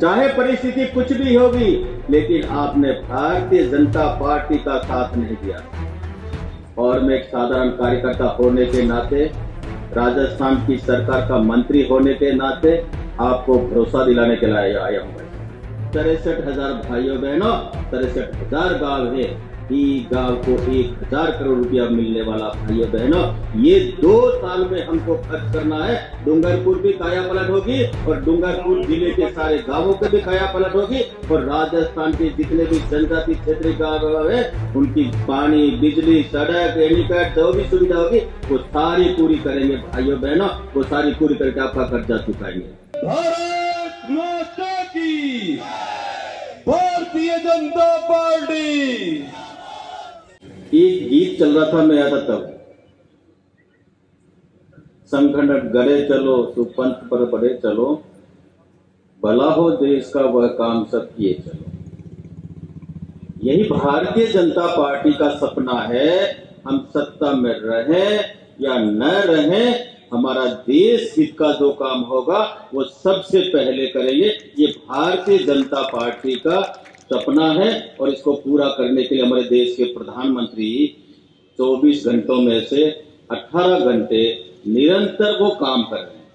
चाहे परिस्थिति कुछ भी होगी, लेकिन आपने भारतीय जनता पार्टी का साथ नहीं दिया। और मैं एक साधारण कार्यकर्ता होने के नाते, राजस्थान की सरकार का मंत्री होने के नाते आपको भरोसा दिलाने के लिए आया हूँ। 63,000 भाइयों बहनों, 63,000 गांव है। गांव को 1,000 करोड़ रुपया मिलने वाला भाइयों बहनों, ये 2 साल में हमको खर्च करना है। डूंगरपुर भी काया पलट होगी और डूंगरपुर जिले के सारे गांवों के भी काया पलट होगी और राजस्थान के जितने भी जनजाति क्षेत्रीय गांव है उनकी पानी, बिजली, सड़क, एनीकट जो भी सुविधा होगी वो सारी पूरी करेंगे भाइयों बहनों, वो सारी पूरी करके आपका कर्जा चुकाएंगे। भारत माता की, भारतीय जनता पार्टी। एक गीत चल रहा था, मैं आता तब, संगठन गड़े चलो सुपंथ पर बढ़े चलो, भला हो देश का वह काम सब किए चलो। यही भारतीय जनता पार्टी का सपना है। हम सत्ता में रहें या न रहें, हमारा देश हित का जो काम होगा वो सबसे पहले करेंगे। ये भारतीय जनता पार्टी का सपना है और इसको पूरा करने के लिए हमारे देश के प्रधानमंत्री 24 घंटों में से 18 घंटे निरंतर वो काम कर रहे हैं।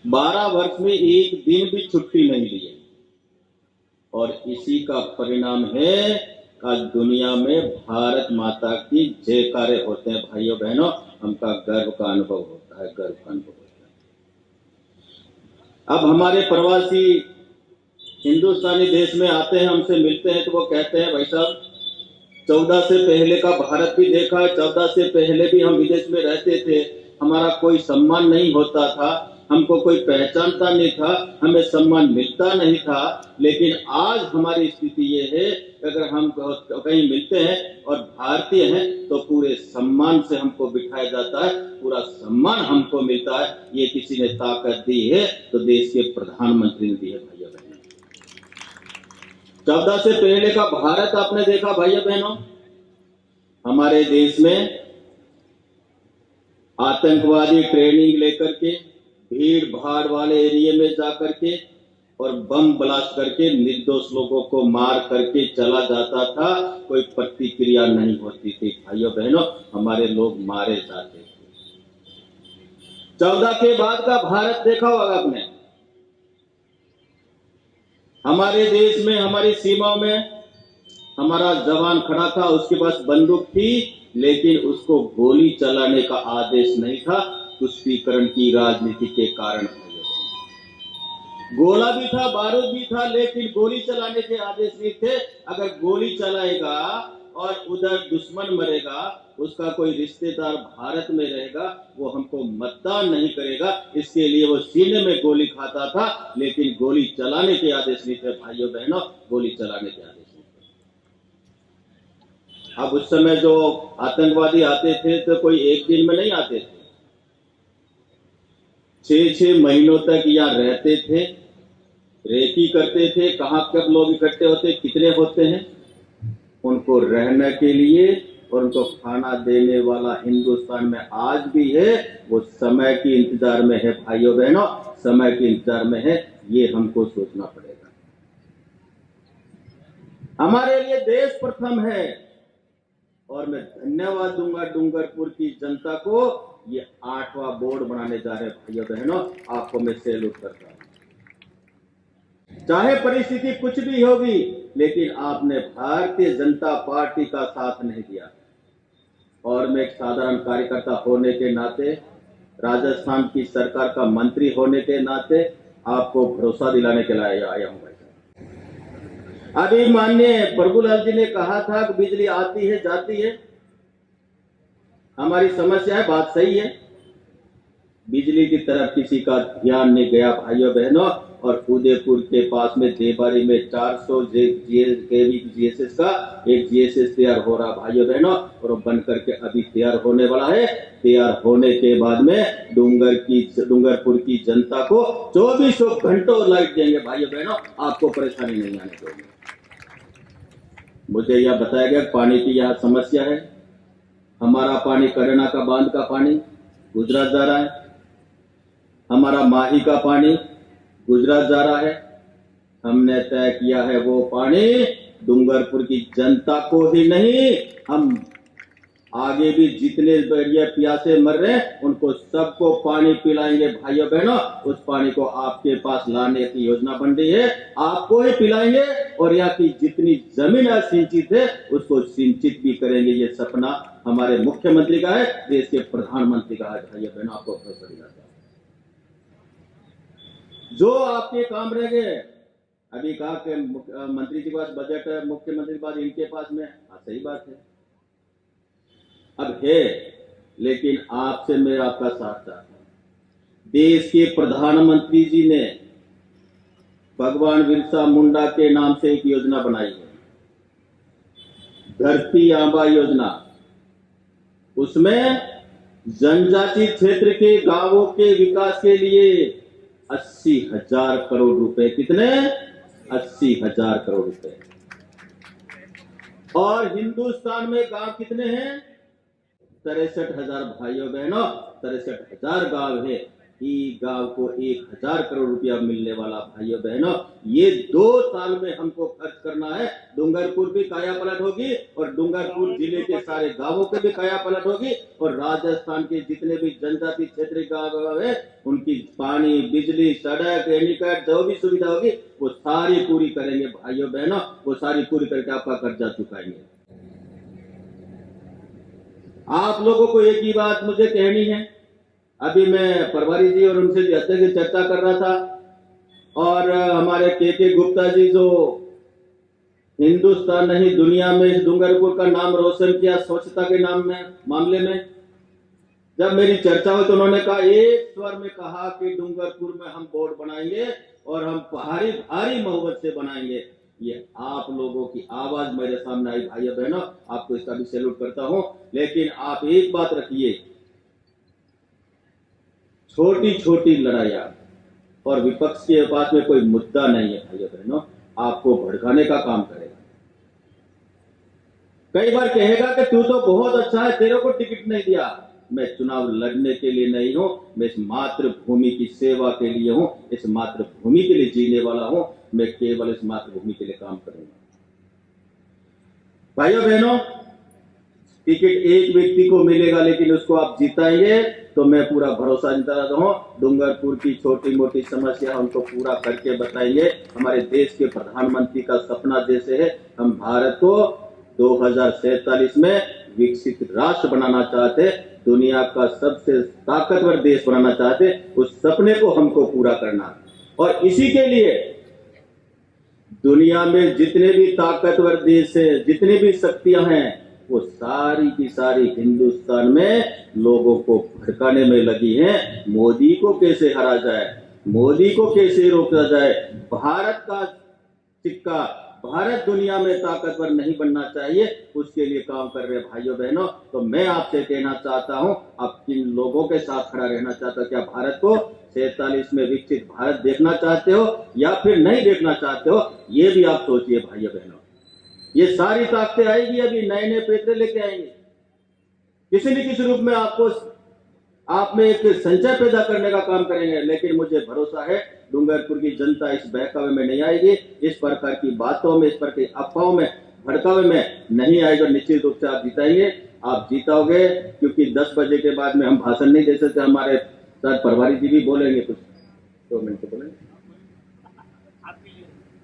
12 वर्ष में एक दिन भी छुट्टी नहीं ली है और इसी का परिणाम है आज दुनिया में भारत माता की जयकारे होते हैं। भाइयों बहनों, हमका गर्व का अनुभव होता है, गर्व का अनुभव होता है। अब हमारे प्रवासी हिंदुस्तानी देश में आते हैं, हमसे मिलते हैं तो वो कहते हैं भाई साहब 14 से पहले का भारत भी देखा, 14 से पहले भी हम विदेश में रहते थे, हमारा कोई सम्मान नहीं होता था, हमको कोई पहचानता नहीं था, हमें सम्मान मिलता नहीं था। लेकिन आज हमारी स्थिति ये है अगर हम कहीं मिलते हैं और भारतीय हैं तो पूरे सम्मान से हमको बिठाया जाता है, पूरा सम्मान हमको मिलता है। ये किसी ने ताकत दी है तो देश के प्रधानमंत्री ने दी है। भाइयों बहनों, 14 से पहले का भारत आपने देखा भाइयों बहनों, हमारे देश में आतंकवादी ट्रेनिंग लेकर के भीड़ भाड़ वाले एरिया में जाकर के और बम ब्लास्ट करके निर्दोष लोगों को मार करके चला जाता था, कोई प्रतिक्रिया नहीं होती थी। भाइयों बहनों, हमारे लोग मारे जाते थे। 14 के बाद का भारत देखा होगा आपने, हमारे देश में, हमारी सीमाओं में हमारा जवान खड़ा था, उसके पास बंदूक थी, लेकिन उसको गोली चलाने का आदेश नहीं था, तुष्टीकरण की राजनीति के कारण। गोला भी था, बारूद भी था, लेकिन गोली चलाने के आदेश नहीं थे। अगर गोली चलाएगा और उधर दुश्मन मरेगा, उसका कोई रिश्तेदार भारत में रहेगा, वो हमको मतदान नहीं करेगा, इसके लिए वो सीने में गोली खाता था, लेकिन गोली चलाने के आदेश नहीं थे। भाइयों बहनों, गोली चलाने के आदेश नहीं थे। अब उस समय जो आतंकवादी आते थे तो कोई एक दिन में नहीं आते थे, 6-6 महीनों तक यहाँ रहते थे, रेकी करते थे। कहाँ कब लोग इकट्ठे होते, कितने होते हैं, उनको रहने के लिए और उनको खाना देने वाला हिंदुस्तान में आज भी है। वो समय की इंतजार में है भाइयों बहनों, समय के इंतजार में है, ये हमको सोचना पड़ेगा। हमारे लिए देश प्रथम है और मैं धन्यवाद दूंगा डूंगरपुर की जनता को। ये 8वां बोर्ड बनाने जा रहे भाइयों बहनों, आपको मैं सैल्यूट करता हूं। चाहे परिस्थिति कुछ भी होगी, लेकिन आपने भारतीय जनता पार्टी का साथ नहीं दिया। और मैं एक साधारण कार्यकर्ता होने के नाते, राजस्थान की सरकार का मंत्री होने के नाते आपको भरोसा दिलाने के लिए आया हूं। अभी माननीय प्रभुलाल जी ने कहा था कि बिजली आती है जाती है, हमारी समस्या है, बात सही है, बिजली की तरफ किसी का ध्यान नहीं गया भाइयों बहनों। और उदयपुर के पास में देवारी में 400 केवी जीएसएस का एक जीएसएस तैयार हो रहा भाइयों बहनों, और बन करके अभी तैयार होने वाला है। तैयार होने के बाद में डूंगरपुर की जनता को 24 घंटों लाइट देंगे भाइयों बहनों, आपको परेशानी नहीं आने देंगे। मुझे यह बताया गया पानी की यहाँ समस्या है, हमारा पानी करेना का बांध का पानी गुजरात जा रहा है, हमारा माही का पानी गुजरात जा रहा है। हमने तय किया है वो पानी डूंगरपुर की जनता को ही नहीं, हम आगे भी जितने ये प्यासे मर रहे हैं उनको सबको पानी पिलाएंगे भाइयों बहनों। उस पानी को आपके पास लाने की योजना बन रही है, आपको ही पिलाएंगे और यहाँ की जितनी जमीन असिंचित है उसको सिंचित भी करेंगे। ये सपना हमारे मुख्यमंत्री का है, देश के प्रधानमंत्री का है भाइयों बहनों। आपको भरोसा दिलाता हूं, जो आपके काम रह गए, अभी कहा कि मंत्री जी के पास बजट है, मुख्यमंत्री के पास, इनके पास में, सही बात है, अब है, लेकिन आपसे मैं आपका साथ चाहता हूं। देश के प्रधानमंत्री जी ने भगवान बिरसा मुंडा के नाम से एक योजना बनाई है, धरती आंबा योजना। उसमें जनजाति क्षेत्र के गांवों के विकास के लिए 80,000 करोड़ रुपए, कितने? 80,000 करोड़ रुपए। और हिंदुस्तान में गांव कितने हैं? 63,000 भाइयों बहनों, 63,000 गांव है। ई गांव को 1,000 करोड़ रुपया मिलने वाला भाइयों बहनों। ये 2 साल में हमको खर्च करना है। डूंगरपुर भी काया पलट होगी और डूंगरपुर जिले के सारे गांवों के भी काया पलट होगी और राजस्थान के जितने भी जनजाति क्षेत्र गांव है उनकी पानी, बिजली, सड़क, एनीकट जो भी सुविधा होगी वो सारी पूरी करेंगे भाइयों बहनों। वो सारी पूरी करके आपका कर्जा चुकाएंगे। आप लोगों को एक ही बात मुझे कहनी है। अभी मैं प्रभारी जी और उनसे अध्यक्ष चर्चा कर रहा था और हमारे के गुप्ता जी जो हिंदुस्तान नहीं दुनिया में इस डूंगरपुर का नाम रोशन किया स्वच्छता के नाम में मामले में, जब मेरी चर्चा हुई तो उन्होंने कहा, एक स्वर में कहा कि डूंगरपुर में हम बोर्ड बनाएंगे और हम भारी मोहब्बत से बनाएंगे। ये आप लोगों की आवाज मेरे सामने आई भाइयों बहनों, आपको इसका भी सैल्यूट करता हूं। लेकिन आप एक बात रखिए, छोटी छोटी लड़ाइयां और विपक्ष के पास में कोई मुद्दा नहीं है भाइयों बहनों, आपको भड़काने का काम करेगा। कई बार कहेगा कि तू तो बहुत अच्छा है, तेरे को टिकट नहीं दिया। मैं चुनाव लड़ने के लिए नहीं हूं, मैं इस मातृभूमि की सेवा के लिए हूं, इस मातृभूमि के लिए जीने वाला हूं। मैं केवल इस मातृभूमि के लिए काम करूंगा। भाइयों बहनों, टिकट एक व्यक्ति को मिलेगा लेकिन उसको आप जिताएंगे तो मैं पूरा भरोसा दिलाता हूं, डूंगरपुर की छोटी मोटी समस्या उनको पूरा करके बताएंगे। हमारे देश के प्रधानमंत्री का सपना जैसे है, हम भारत को 2047 में विकसित राष्ट्र बनाना चाहते, दुनिया का सबसे ताकतवर देश बनाना चाहते। उस सपने को हमको पूरा करना और इसी के लिए दुनिया में जितने भी ताकतवर देश है, जितनी भी शक्तियां हैं, वो सारी की सारी हिंदुस्तान में लोगों को भड़काने में लगी हैं। मोदी को कैसे हरा जाए, मोदी को कैसे रोका जाए, भारत का सिक्का, भारत दुनिया में ताकतवर नहीं बनना चाहिए, उसके लिए काम कर रहे भाइयों बहनों। तो मैं आपसे कहना चाहता हूं, आप किन लोगों के साथ खड़ा रहना चाहता, क्या भारत को 47 में विकसित भारत देखना चाहते हो या फिर नहीं देखना चाहते हो, ये भी आप सोचिए भाइयों बहनों। ये सारी ताकतें आएगी, अभी नए नए पेपरे लेके आएंगे, किसी न किसी रूप में आपको आप में एक संचय पैदा करने का काम करेंगे। लेकिन मुझे भरोसा है डूंगरपुर की जनता इस बहकावे में नहीं आएगी, इस प्रकार की बातों में, इस प्रकार की अफवाहों में, भड़कावे में नहीं आएगा। निश्चित रूप से आप जिताएंगे, आप जीताओगे, क्योंकि 10 बजे के बाद में हम भाषण नहीं दे सकते। हमारे साथ प्रभारी जी भी बोलेंगे कुछ, 2 मिनट बोलेंगे।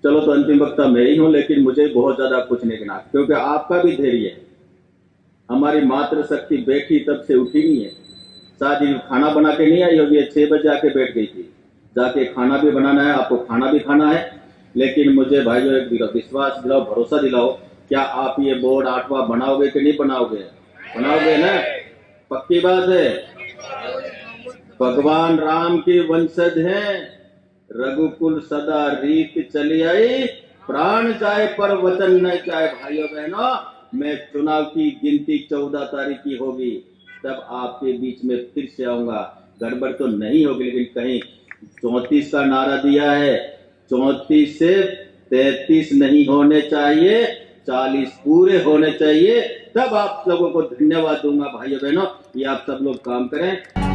चलो तो अंतिम वक्ता मैं ही हूं, लेकिन मुझे बहुत ज्यादा कुछ नहीं कहना, क्योंकि आपका भी धैर्य है। हमारी मातृशक्ति बैठी तब से उठी नहीं है, शादी खाना बना के नहीं आई होगी, 6 बजे आके बैठ गई थी। जाके खाना भी बनाना है, आपको खाना भी खाना है। लेकिन मुझे भाइयों एक विश्वास दिलाओ, भरोसा दिलाओ, क्या आप ये बोर्ड 8वां बनाओगे कि नहीं बनाओगे? बनाओगे ना? पक्की बात है। भगवान राम के वंशज हैं, रघुकुल सदा रीत चली आई, प्राण जाए पर वचन न जाए। भाइयों बहनों, मैं चुनाव की गिनती 14 तारीख की होगी, तब आपके बीच में फिर से आऊंगा। गड़बड़ तो नहीं होगी, लेकिन कहीं 34 का नारा दिया है, 34 से 33 नहीं होने चाहिए, 40 पूरे होने चाहिए, तब आप लोगों को धन्यवाद दूंगा। भाइयों बहनों, ये आप सब लोग काम करें।